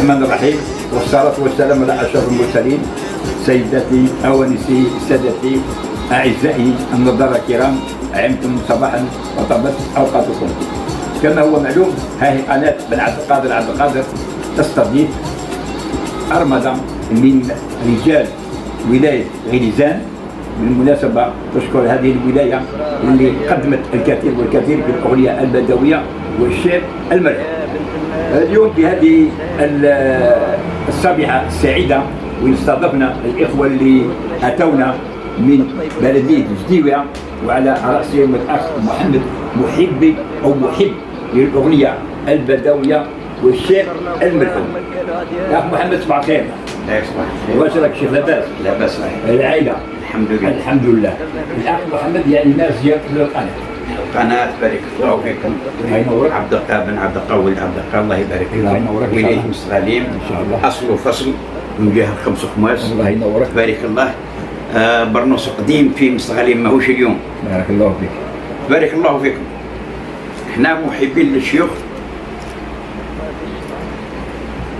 الرحمن الرحيم، والصلاة والسلام على أشرف المرسلين، سيداتي أوانسي سادتي أعزائي النظراء الكرام، عمتم صباحا وطابت أوقاتكم. كما هو معلوم، هذه قناة بن عبد القادر تستضيف أرملة من رجال ولاية غليزان. بالمناسبة تشكر هذه الولاية اللي قدمت الكثير والكثير في الأغنية البدوية والشعر المرح. اليوم بهذه الصبيحة السعيدة واستضفنا الإخوة اللي أتونا من بلدية جديوية، وعلى رأسهم الأخ محمد محب للأغنية البدوية والشعر المرحوم. الأخ محمد صباح الخير. واش راك شيخ لاباس؟ لاباس. العائلة؟ الحمد لله. الحمد لله. الأخ محمد يعني ما زيارة للقناة. القناة بارك الله فيكم. عبد القادر بن عبد القوي الله يبارك فيكم. ولاية مستغلين إن شاء الله. أصل وفصل من جهة خمس خماس. الله ينورك. بارك الله. برنوس قديم في مستغلين ماهوش اليوم. بارك الله فيك. بارك الله فيكم. احنا محبين للشيوخ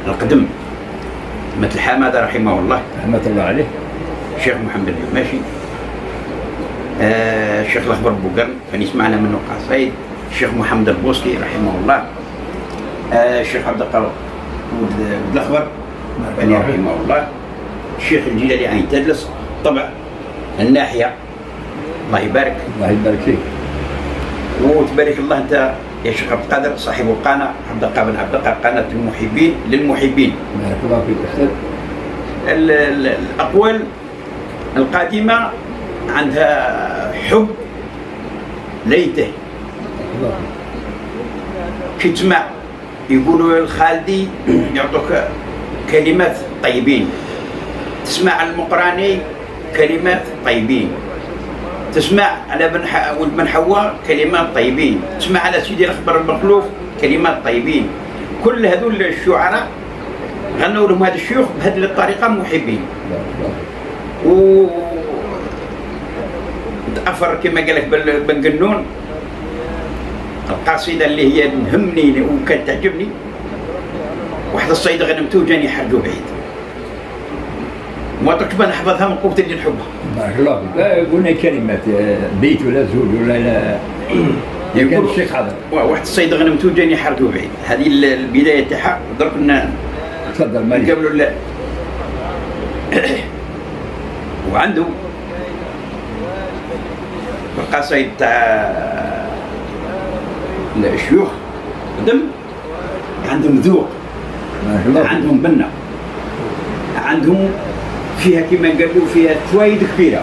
القدم مثل حماده رحمه الله. رحمة الله عليه. الشيخ محمد الماشي، الشيخ الأخبر بوقرن كان يسمعنا منه قصيد، الشيخ محمد البوسكي رحمه الله، الشيخ عبد القادر الأخبر كان رحمه الله، الشيخ الجلالي عين تدلس. طبعا الناحية الله يبارك. الله يبارك فيك. وتبارك الله أنت يا شيخ عبد القادر صاحب القناة عبد القادر بن عبد القادر، قناة المحبين للمحبين. بارك الله فيك أستاذ. الأقوال القادمة عندها حب ليته. كي تسمع يقولوا الخالدي يعطوك كلمات طيبين، تسمع المقراني كلمات طيبين، تسمع على ولد بن حواء كلمات طيبين، تسمع على سيدي الأخبر المخلوف كلمات طيبين. كل هذول الشعراء غنوا لهم هذا الشيوخ بهذه الطريقة محبين. و تأثر كما قال لك بن قنون القصيدة اللي هي نهمني وكانت تعجبني، واحد الصيد غنمته جاني حرجو بعيد، ما تكتب نحفظها من قوة اللي نحبها. بارك الله فيك. قلنا كلمات بيت ولا زوج ولا يمكن الشيخ حاضر. واحد الصيد غنمته جاني حرجو بعيد، هذه البداية تاعها. درك تفضل مالك. قبلوا لا وعنده القصايد تاع الشيوخ قدم عندهم ذوق، عندهم بنة، عندهم فيها كما قالوا فيها فوائد كبيرة.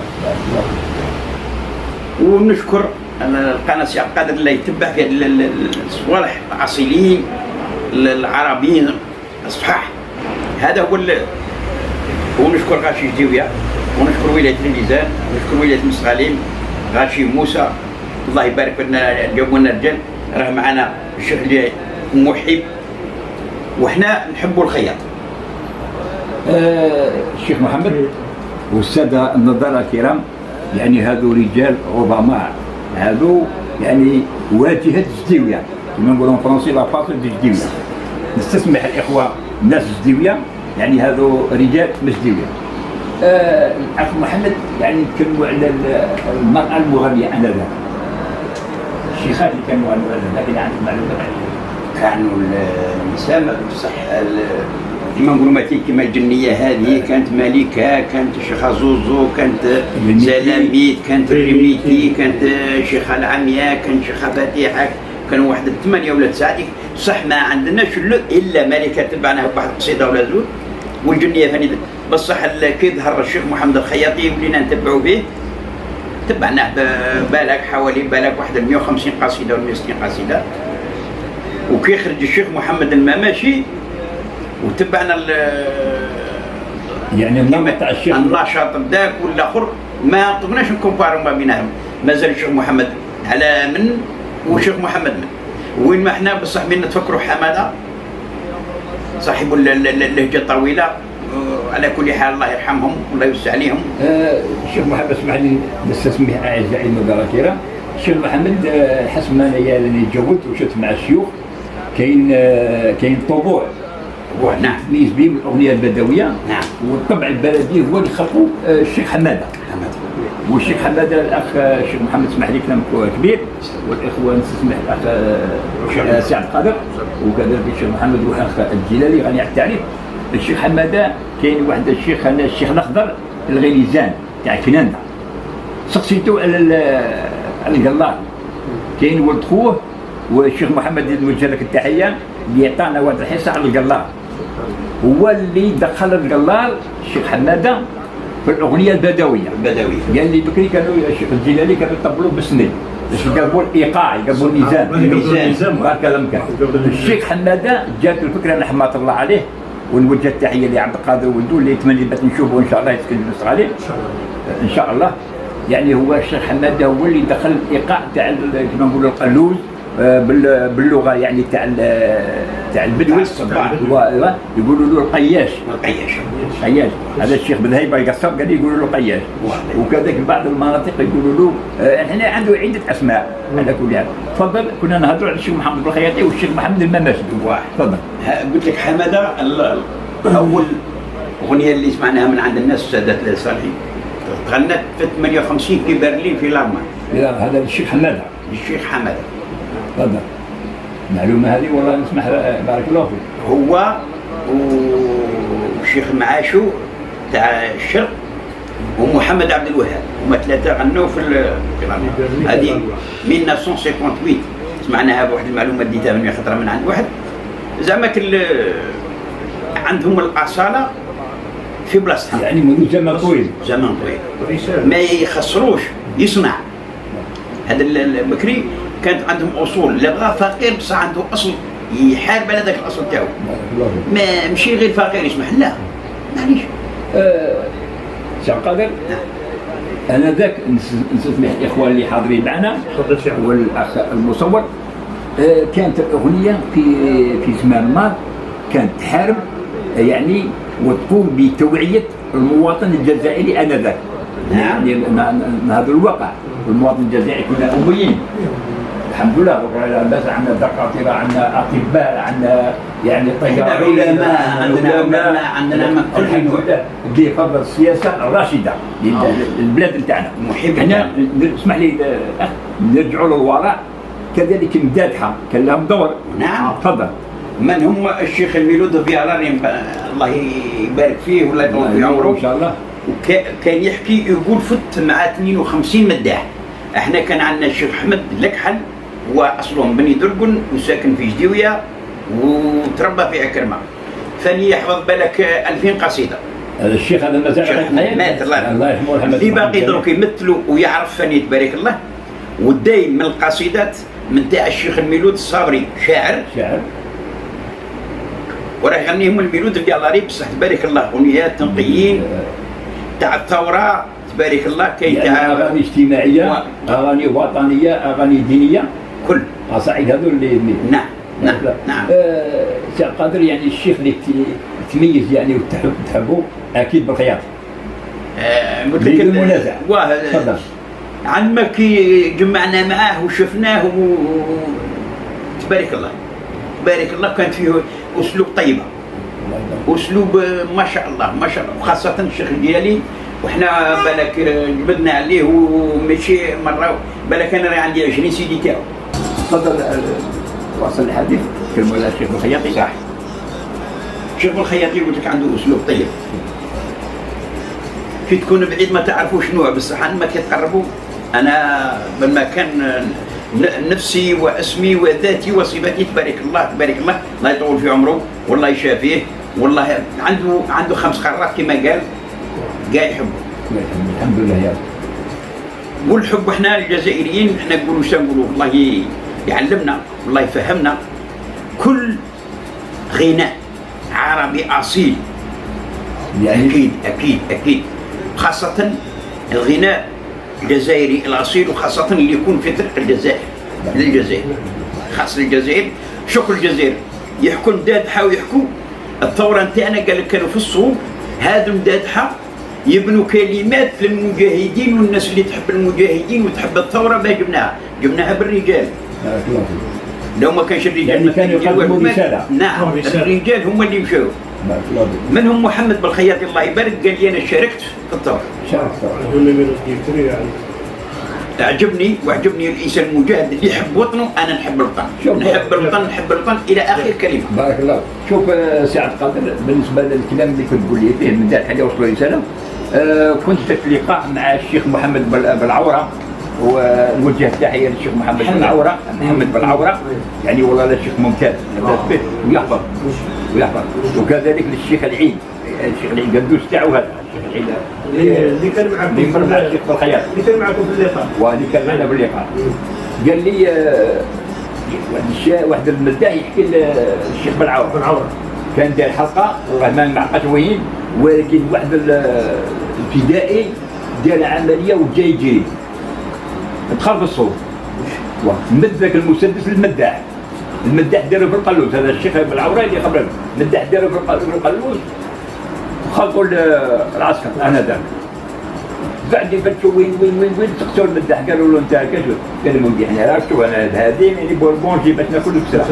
ونشكر القناة سي عبد القادر اللي يتبع في الصوالح الأصيلين العربيين الصحاح. هذا هو ونشكر غاشي جديوية، ونشكر ولاية غليزان، ونشكر ولاية مستغلين، غاشي موسى الله يبارك لنا جابوا لنا الرجال. راه معنا الشيخ اللي محب وحنا نحبوا الخياط. الشيخ محمد والسادة النظراء الكرام، يعني هذو رجال عظماء، هذو يعني واجهة جديوية كما نقولوا فرنسي لا فاصل دي جديوية. نستسمح الإخوة ناس جديوية، يعني هذو رجال جديوية. الأخ محمد يعني نتكلموا على المرأة المغنية آنذاك، الشيخات اللي كانوا آنذاك اللي عندهم معلومات عليهم. كانوا النساء بصح كما نقولوا مثلا كما الجنيه هذه كانت ملكه، كانت شيخه زوزو، كانت زلاميت، كانت ريميتي، كانت شيخه العمياء، كانت شيخه فاتحه، كانوا واحد 8 ولا 9. صح ما عندناش الا ملكه تبعناها بواحد القصيده ولا زوج، والجنيه ثاني بصح كي ظهر الشيخ محمد الخياطي ولينا نتبعوا به، تبعناه بالك حوالي بالك واحد 150 قصيده ولا 160 قصيده. وكي خرج الشيخ محمد المماشي وتبعنا يعني النمط تاع الشيخ النشاط ذاك والاخر ما قدرناش نكومبارو ما بينهم. مازال الشيخ محمد على من والشيخ محمد من وين ما احنا بصح من نتفكروا حماده صاحب اللهجه الطويله. على كل حال الله يرحمهم والله يوسع عليهم. الشيخ محمد اسمح لي نستسمح اعزائي النظراء الكرام. الشيخ محمد حسب ما انا جاوبت وشفت مع الشيوخ كاين طبوع نعم. تميز به الاغنيه البدويه. نعم. والطبع البلدي هو اللي خلقه الشيخ حماده. والشيخ حماده الاخ الشيخ محمد اسمح لي كلام كبير، والاخوه نسمح الاخ سعد القادر، وكذلك الشيخ محمد والاخ الجلالي غني عن التعريف. الشيخ حماده كاين واحد الشيخ الاخضر الغليزان تاع كناندا، سقسيتو على القلار، كاين ولد خوه والشيخ محمد نوجه لك التحيه اللي عطانا واحد الحصه على القلار، هو اللي دخل القلار الشيخ حماده في الاغنيه البدويه. قال لي بكري كانوا الشيخ الجلالي كانوا يطبلوا بالسنين، يقلبوا الايقاع، يقلبوا الميزان هكذا مكان. الشيخ حماده جات الفكره رحمه الله عليه، ونوجه التحيه لعبد القادر ولدو اللي يتمنى بات نشوفه ان شاء الله يسكن نصر عليه ان شاء الله. يعني هو الشيخ حماده هو اللي دخل الايقاع تاع كما نقولوا القلوز باللغه يعني تاع البدوي، يقولوا له القياش. هذا الشيخ بذهيبه يقصر قال يقولوا له قياش، وكذلك بعض المناطق يقولوا له احنا عنده عده اسماء على كل حال. تفضل. كنا نهضروا على الشيخ محمد الخياطي والشيخ محمد المماشي. تفضل. قلت لك حماده اول اغنيه اللي سمعناها من عند الناس السادات الصالحين غنت في 58 في برلين في الالمان. هذا الشيخ حماده. الشيخ حماده. تفضل. المعلومه هذه والله نسمح بارك الله فيك. هو والشيخ معاشو تاع الشرق ومحمد عبد الوهاب، هما ثلاثه غنوا في الالمان. هذه 1958 سمعناها بواحد المعلومه ديتها من خطره من عند واحد زعما عندهم الاصاله في بلاصتها، يعني منذ زمن طويل. ما يخسروش يصنع. هذا البكري كانت عندهم اصول، لا بغى فقير بصح عنده اصل يحارب على ذاك الاصل تاعو، ما مشي غير فقير يسمح لا معليش. شيخ قادر، انا ذاك نسمح الاخوان اللي حاضرين معنا والاخ المصور، كانت الاغنيه في زمان الماضي كانت تحارب يعني وتقوم بتوعيه المواطن الجزائري انذاك. يعني هذا الواقع، المواطن الجزائري كنا اميين الحمد لله، بس عندنا دكاتره، عندنا اطباء، عندنا يعني طيارين، عندنا الحمد لله بفضل السياسه الراشده للبلاد نتاعنا. احنا اسمح لي نرجعوا للوراء، كذلك مدادحه كان لهم دور. نعم. تفضل. من هم الشيخ الميلود فيالاري الله يبارك فيه ولا يطول في عمره ان شاء الله. كان يحكي يقول فت مع 52 مداح. احنا كان عندنا الشيخ احمد لكحل، هو اصلهم بني درقن وساكن في جديويه وتربى في عكرمه، ثاني يحفظ بالك 2000 قصيده. هذا الشيخ هذا مازال مات الله يرحمه. اللي باقي دروك يمثلوا ويعرف فني تبارك الله. والدايم من القصيدات من تاع الشيخ الميلود الصابري شاعر وراه يغنيهم الميلود الجالاري بصح تبارك الله اغنيات تنقيين تاع الثوره تبارك الله. كاين يعني تاع اغاني اجتماعيه، اغاني وطنيه، اغاني دينيه، كل قصائد هذول اللي نعم. شيخ قادر، يعني الشيخ اللي تميز يعني وتحبه اكيد بالخياط. قلت لك المنازع. تفضل. عندما كي جمعنا معاه وشفناه تبارك الله كانت فيه اسلوب طيبه، اسلوب ما شاء الله وخاصه الشيخ الجلالي. وحنا بالك جبدنا عليه ومشي مره بالك انا عندي 20 سيدي تاعو. تفضل واصل الحديث كلمه على الشيخ الخياطي. صح. الشيخ الخياطي قلت لك عنده اسلوب طيب، كي تكون بعيد ما تعرفوا شنو بصح لما كتقربوا انا بالمكان نفسي واسمي وذاتي وصفاتي تبارك الله الله يطول في عمره والله يشافيه، والله عنده 5 قرات كما قال كاع يحبه. الحمد لله يا رب. والحب احنا الجزائريين احنا نقولوا شنو نقولوا، الله يعلمنا والله يفهمنا كل غناء عربي اصيل. يعني اكيد خاصة الغناء الجزائري الاصيل، وخاصة اللي يكون في طريق الجزائر للجزائر، خاص للجزائر. شكر الجزائر يحكوا مدادحة ويحكوا الثورة نتاعنا، قال لك كانوا في الصوب هادو مدادحة يبنوا كلمات للمجاهدين والناس اللي تحب المجاهدين وتحب الثورة. ما جبناها بالرجال. لو ما كانش الرجال يعني ما كانوا يقدموا رسالة. نعم الرجال هم اللي مشاو. منهم محمد بالخياطي الله يبارك قال لي انا شاركت في الثوره. اعجبني واعجبني الانسان المجاهد اللي يحب وطنه. انا نحب الوطن، نحب الوطن، نحب الوطن الى اخر كلمه. بارك الله. شوف سي عبد القادر، بالنسبه للكلام اللي كنت تقول لي فيه من ذاك حاجه وصلوا رساله. كنت في لقاء مع الشيخ محمد بالعوره، ونوجه تحيه للشيخ محمد بالعوره، محمد بالعوره يعني والله الشيخ ممتاز به ويحفظ وكذلك للشيخ العيد، الشيخ العيد قدوس تاعو هذا الشيخ العيد اللي كان معكم اللي مر مع الشيخ بالخياط، اللي كان معكم في اللقاء، واللي كان معنا في اللقاء قال لي واحد المداح يحكي للشيخ بالعوره كان دار حلقه والله ما عقدش وين، ولكن واحد الفدائي دار عمليه وجاي يجري دخل في الصوت مد ذاك المسدس للمداح، المداح داروا في القلوس، هذا الشيخ بالعوره اللي قبل المداح داروا في القلوس وخلطوا العسكر انا ذاك بعد يفتشوا وين سقسوا المداح قالوا له انت كذا، قال لهم احنا عرفتوا انا هذه يعني بوربونجي باش ناكل بسرعه،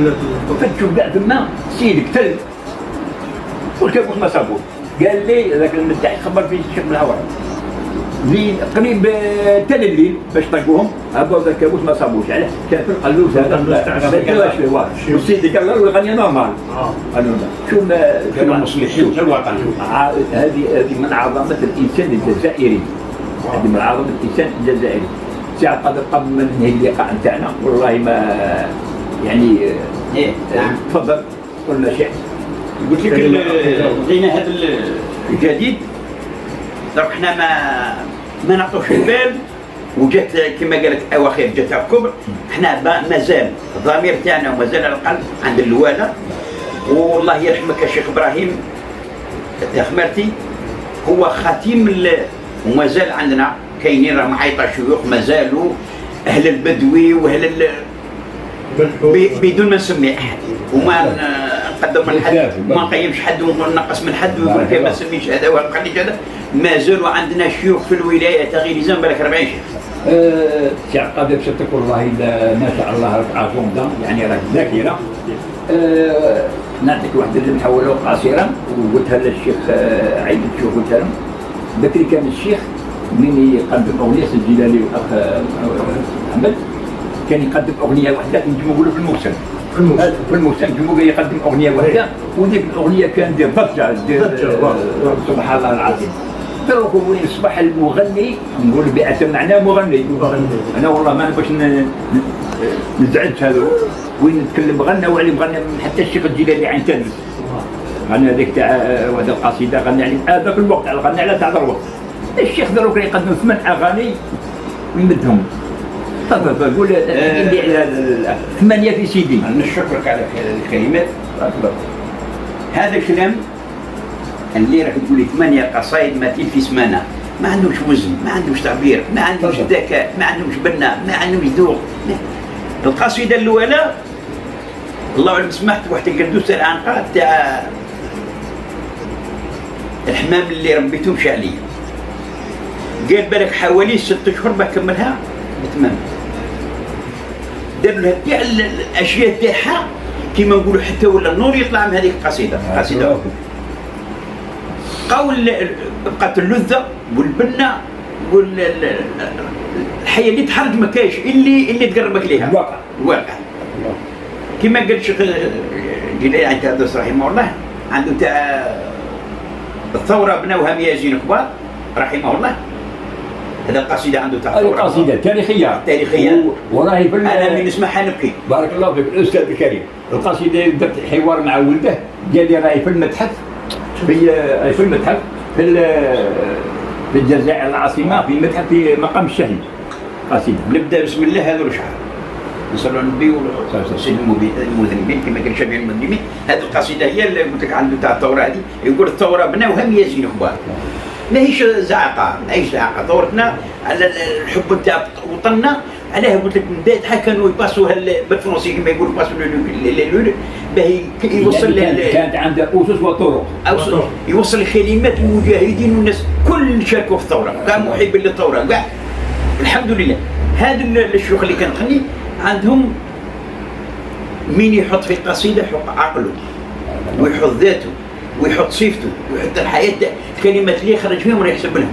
وفتشوا كاع ثما سيد قتل والكابوس ما صابوش. قال لي ذاك المداح خبر فيه الشيخ بالعوره الليل قريب تل الليل باش طقوهم هبطوا ذاك الكابوس ما صابوش، علاه كان في القلوس هذا ما كانش فيه والسيد قال له الغنيه نورمال. قالوا شو كانوا مصلحين في الوطن. هذه من عظمه الانسان الجزائري، هذه من عظمه الانسان الجزائري. سي عبد القادر قبل ما ننهي اللقاء نتاعنا والله ما يعني تفضل قل ما شئت. قلت لك لقينا هذا الجديد دونك حنا ما نعطوش البال، وجات كما قال لك اواخر جات الكبر. حنا مازال الضمير تاعنا ومازال القلب عند الواله، والله يرحمك الشيخ ابراهيم التخمرتي هو ختيم ومازال عندنا كاينين راه معيطه شيوخ مازالوا اهل البدوي واهل بدون ما نسمي احد وما نقدم من حد وما نقيمش حد وننقص من حد ونقول كيف ما نسميش هذا ونخليش هذا. مازالوا عندنا شيوخ في الولايه تاع غيليزان بالك 40 شيخ. سي عبد القادر بصدق والله ما شاء الله راك عظيم يعني راك ذاكره. نعطيك واحده اللي نحولوا قصيره وقلتها للشيخ عيد الشيخ قلت لهم بكري كان الشيخ من يقدم اغنيه سجلها لي الاخ محمد كان يقدم اغنيه واحده نجمو نقولوا في الموسم نجمو يقدم اغنيه واحده وديك الاغنيه كان دير ضجه سبحان الله العظيم. تركوا وين اصبح المغني نقول بأتم معناه مغني. انا والله ما نبغيش نزعج هذا وين نتكلم غنى وعلي مغنى حتى الشيخ الجيلاني عين تنس غنى هذيك تاع هذه القصيده غنى على هذاك الوقت غنى على تاع الوقت. الشيخ دروك يقدم 8 اغاني ويمدهم. تفضل قول اللي على 8 في سيدي. نشكرك على الكلمات. هذا الكلام اللي راك تقول لي 8 قصايد ماتين في سمانه ما عندهمش وزن، ما عندهمش تعبير، ما عندهمش ذكاء، ما عندهمش بناء، ما عندهمش ذوق. القصيده الاولى الله اعلم سمعت واحد القدوس العنقاء تاع الحمام اللي ربيتهم مشى عليا. قال بالك حوالي 6 اشهر بكملها بتمام. دار لها كاع الاشياء تاعها كيما نقولوا حتى ولا النور يطلع من هذيك القصيده. قصيده قول بقات اللذه والبنه والحياه اللي تحرج ما كاينش اللي تقربك ليها الواقع. كما قال الشيخ جيلاني تاع الدرس رحمه الله عنده تاع الثوره بناوها ميازين كبار رحمه الله. هذا القصيده عنده تاع الثوره قصيده تاريخيه وراهي انا من نسمعها نبكي. بارك الله فيك الاستاذ الكريم. القصيده درت حوار مع ولده قال لي راهي في المتحف في المتحف في الجزائر العاصمه في المتحف في مقام الشهيد. قصيده نبدا بسم الله هذا الشعر نصلوا على النبي وسيد المذنبين كما قال شبيه المذنبين. هذه القصيده هي اللي قلت لك عنده تاع الثوره هذه. يقول الثوره بناوها ميازين كبار ماهيش زعقه ثورتنا على الحب نتاع وطننا. علاه قلت لك بدايتها كانوا يباسوها بالفرنسي كما يقولوا باسوا باهي يوصل كانت عندها اسس وطرق يوصل الكلمات المجاهدين والناس كل شاركوا في الثوره كاع محبين للثوره كاع الحمد لله. هذا الشيوخ اللي كانت تغني عندهم مين يحط في قصيده يحط عقله ويحط ذاته ويحط صيفته ويحط الحياه الكلمات اللي يخرج فيهم راه يحسب لهم.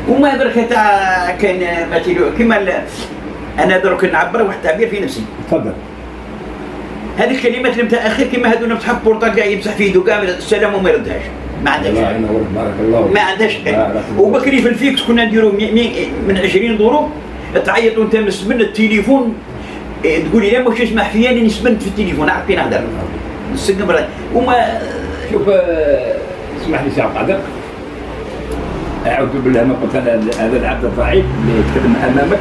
وما درك تاع كاين مثل كيما انا درك نعبر واحد التعبير في نفسي. تفضل. هذه الكلمات اللي متاخر كيما هذو نمسح بورطال كاع يمسح في يدو كاع السلام وما يردهاش. ما عندهاش. الله ينور بارك الله. ما عندهاش. وبكري في الفيكس كنا نديروا من 20 ضروب تعيط وانت مسبن التليفون تقول لي لا واش يسمح فيا اني سبنت في التليفون عارف كي نهضر. نسقم وما شوف اسمح لي سي عبد القادر. اعوذ بالله ما قلت انا هذا العبد الضعيف اللي يتكلم امامك.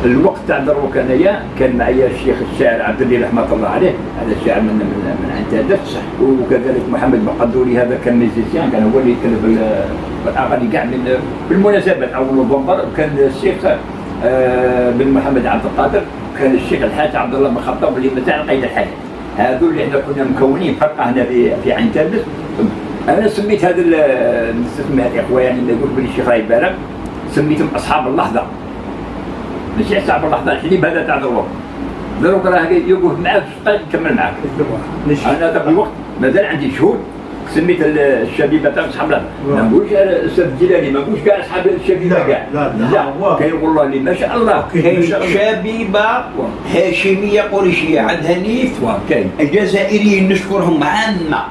الوقت تاع دروك انايا كان معايا الشيخ الشاعر عبد الليل رحمه الله عليه، هذا الشاعر من عنتادة، وكذلك محمد بقدوري هذا كان ميزيسيان، كان هو اللي يتكلم بالاغاني كاع بالمناسبات. اول نوفمبر كان الشيخ بن محمد عبد القادر، كان الشيخ الحاج عبد الله بن خطاب اللي مازال قيد الحياه. هذو اللي احنا كنا مكونين فرقه هنا في عنتادة. انا سميت هذا نستثمر الاخوه يعني اللي يقول بلي الشيخ راهي بالك، سميتهم اصحاب اللحظه. ماشي اصحاب اللحظه الحليب هذا تاع دروك راه يوقف معاك نكمل معاك. انا ذاك الوقت مازال عندي شهود سميت الشبيبه تاع اصحاب اللحظه. ما نقولش الاستاذ الجيلاني، ما نقولش كاع اصحاب الشبيبه كاع. لا كاين والله اللي ما شاء الله كاين شبيبه هاشميه قريشيه عند هنيف. كاين الجزائريين نشكرهم عامه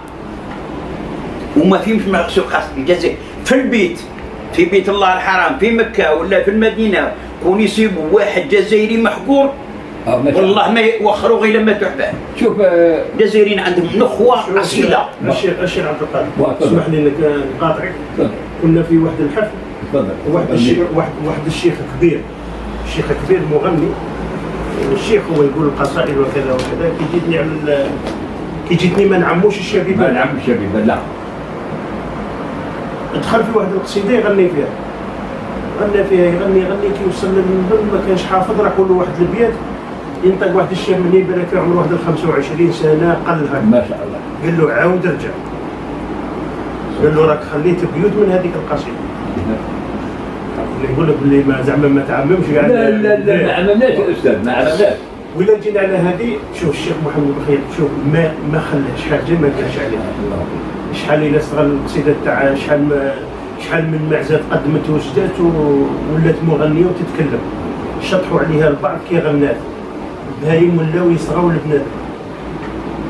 وما فيهمش مقصود خاص الجزائر. في البيت في بيت الله الحرام في مكه ولا في المدينه كون يصيبوا واحد جزائري محقور والله ما يوخروا غير لما تحبه. شوف الجزائريين عندهم نخوه اصيله. الشيخ عبد القادر اسمح لي انك نقاطعك. كنا في واحد الحفل واحد الشيخ كبير، الشيخ كبير مغني، والشيخ هو يقول القصائد وكذا وكذا. كي جيتني ما نعموش الشبيبه. ما نعم الشبيبه لا. دخل في واحد القصيده يغني فيها يغني كي وصل للمنبر ما كانش حافظ، راه كل واحد البيت ينطق واحد الشاب من يبرك عمره واحد 25 سنه قلها ما شاء الله. قال له عاود رجع، قال له راك خليت بيوت من هذيك القصيده. يقول لك باللي ما زعما ما تعممش كاع. لا ما عملناش يا استاذ، ما عملناش. ولا جينا على هذه شوف الشيخ محمد بخير، شوف ما خلاش حاجه ما قالش عليها. شحال الى استغل القصيده تاع شحال من معزه قدمت وجدات ولات مغنيه وتتكلم، شطحوا عليها البعض كي غنات بهايم ولاو يصغوا البنات.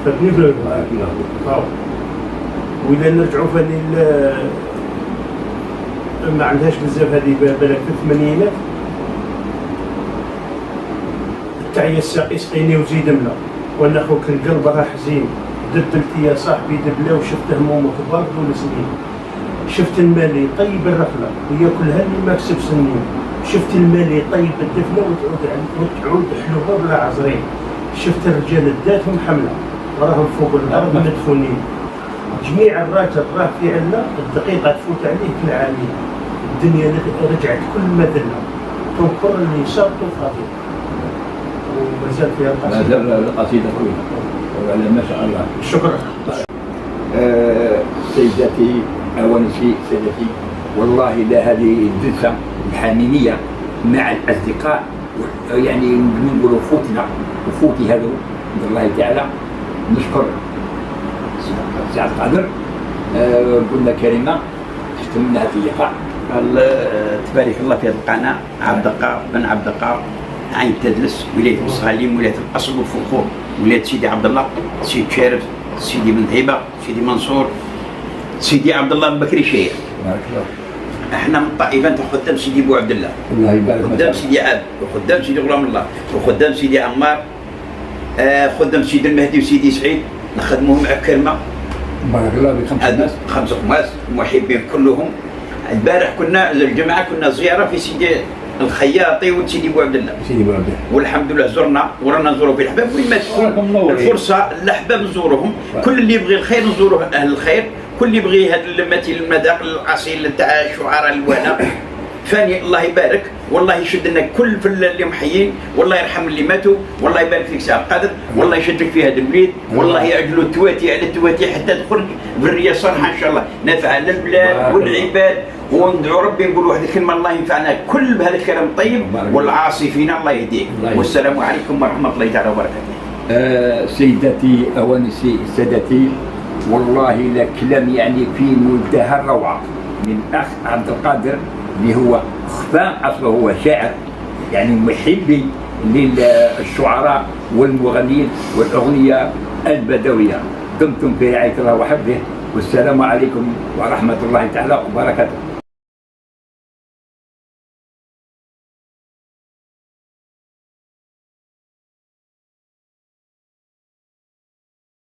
فهمتني ولا وإلا نرجعوا فاني ما عندهاش بزاف هذه بالك في الثمانينات. التعيا الساقي سقيني وزيد ملا وانا خوك القلب راه حزين، دبلت يا صاحبي دبله وشفت همومه كبار طول سنين. شفت المالي طيب الرحله وياكل هني ما كسب سنين. شفت المالي طيب الدفنه وتعود حلوها بلا عزرين. شفت الرجال ذاتهم حمله وراهم فوق الارض مدفونين. جميع الراجل راه في عنا الدقيقه تفوت عليه كالعاليه. الدنيا رجعت كل ما ذله تنكر اللي شرطه فاضي. ومازال فيها القصيده. مازال القصيده طويله ما شاء الله. شكرا. سيدتي أوانسي سيدتي، والله لا هذه الجلسة الحميمية مع الأصدقاء يعني نقولوا وفوتي هذا من الله تعالى. نشكر سي عبد القادر. قلنا كلمة تختم لها في اللقاء. تبارك الله في هذه القناة. بن عبد القار عين تدلس ولاية الصهاليم ولاية الأصل والفخور ولاية سيدي عبد الله، سيدي شارف، سيدي بن هيبة، سيدي منصور، سيدي عبد الله بن بكري شيخ. بارك الله. احنا من طائفة خدام سيدي بو عبد الله، الله يبارك، خدام سيدي عاد، وخدام سيدي غلام الله، وخدام سيدي عمار، خدام سيدي المهدي وسيدي سعيد، نخدموهم مع كلمة. بارك الله بخمس ناس. خمس خماس محبين كلهم. البارح كنا الجماعة كنا زيارة في سيدي الخياطي وسيدي بو عبد الله. سيدي بو عبد الله. والحمد لله زرنا ورانا نزوروا في الأحباب، ولما تكون الفرصة الأحباب نزورهم، كل اللي يبغي الخير نزوره أهل الخير، كل اللي يبغي هذا المذاق الأصيل تاع الشعراء الوانا فاني الله يبارك والله يشد لنا كل في اللي محيين، والله يرحم اللي ماتوا، والله يبارك فيك سي عبد القادر، والله يشدك في هذا البلاد، والله يعجلوا التواتي على التواتي حتى تخرج بالريا صالحه ان شاء الله نافعه للبلاد والعباد وندعو ربي نقول واحد الكلمه الله ينفعنا كل بهذا الكلام الطيب، والعاصي فينا الله يهديه. والسلام عليكم ورحمه الله تعالى وبركاته. سيداتي أوانسي سادتي، والله لا كلام يعني في منتهى الروعة من أخ عبد القادر اللي هو خفاء أصله هو شاعر يعني محبي للشعراء والمغنين والأغنية البدوية. دمتم في رعاية الله وحفظه، والسلام عليكم ورحمة الله تعالى وبركاته.